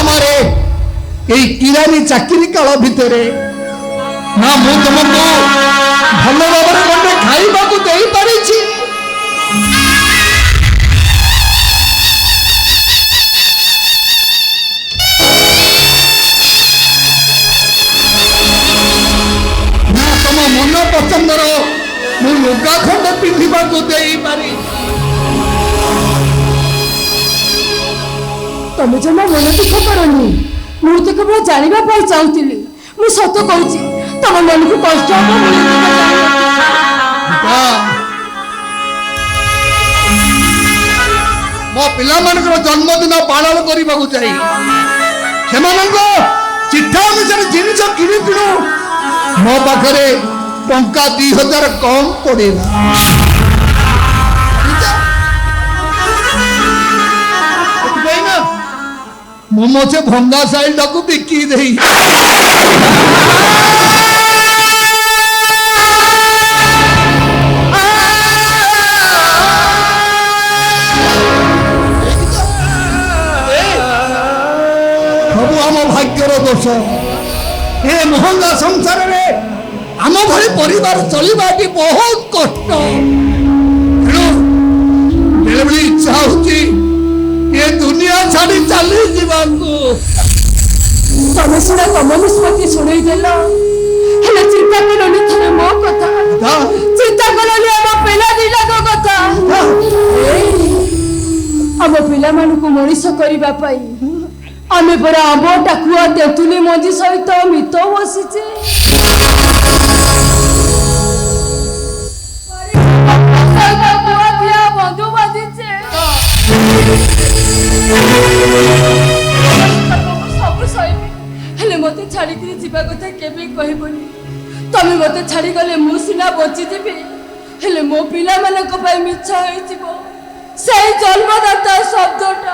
আমারে এই কিরানি চাকরি কাଳ ଭିତରେ ନା ମୁଁ ତମକୁ ଭଲ ଭାବରେ ଗଣ୍ଡେ ଖାଇବାକୁ ଦେଇପାରିଛି? ନା ତମ ମନ ପସନ୍ଦର ମୁଁ ଲୁଗା ଖଣ୍ଡ ପିନ୍ଧିବାକୁ ଦେଇପାରି? ତମେ ଜମା ମନ ଦୁଃଖ କରନି। ମୁଁ ତ କେବଳ ଜାଣିବା ପାଇଁ ଚାହୁଁଥିଲି। ମୁଁ ସତ କହୁଛି, ତମ ମନକୁ କଷ୍ଟ ହବ। ମୋ ପିଲାମାନଙ୍କର ଜନ୍ମଦିନ ପାଳନ କରିବାକୁ ଯାଇ ସେମାନଙ୍କ ଚିଠା ଅନୁସାରେ ଜିନିଷ କିଣି କିଣୁ ମୋ ପାଖରେ ଟଙ୍କା 2000 କମ୍ ପଡ଼ିଲା। ସେଥିପାଇଁ ନା ମୁଁ ମୋ ସେ ଭଙ୍ଗା ସାଇଲଟାକୁ ବିକି ଦେଇ ସବୁ ଆମ ଭାଗ୍ୟର ଦୋଷ। ଏ ମହଙ୍ଗା ସଂସାରରେ ଆମ ଭଳି ପରିବାର ଚଳିବାଟି ବହୁତ କଷ୍ଟ। ତେଣୁ ବେଳେବେଳେ ଇଚ୍ଛା ହଉଛି ଏ ଦୁନିଆ ଛାଡି ଚାଲିଯିବାକୁ। ତମେ ସିନା ତମ ନିଷ୍ପତ୍ତି ଶୁଣେଇଦେଲ, ହେଲେ ଚିନ୍ତା କଲନି ଥରେ ମୋ କଥା। ଚିନ୍ତା କଲନି ଆମ ପିଲା ଦିନକ କଥା। ଆମ ପିଲାମାନଙ୍କୁ ମଣିଷ କରିବା ପାଇଁ ଆମେ ପରା ଆମ୍ବ ଟାକୁଆ ତେନ୍ତୁଲି ମଞ୍ଜି ସହିତ ମିତ ବସିଛେ। ବନ୍ଧୁ ବାନ୍ଧିଛେ। ସବୁ ସହିବି, ହେଲେ ମତେ ଛାଡିକିରି ଯିବା କଥା କେବେ କହିବନି। ତମେ ମତେ ଛାଡିଗଲେ ମୁଁ ସିନା ବଞ୍ଚିଯିବି, ହେଲେ ମୋ ପିଲାମାନଙ୍କ ପାଇଁ ମିଛ ହେଇଯିବ ସେଇ ଜନ୍ମଦାତା ଶବ୍ଦଟା।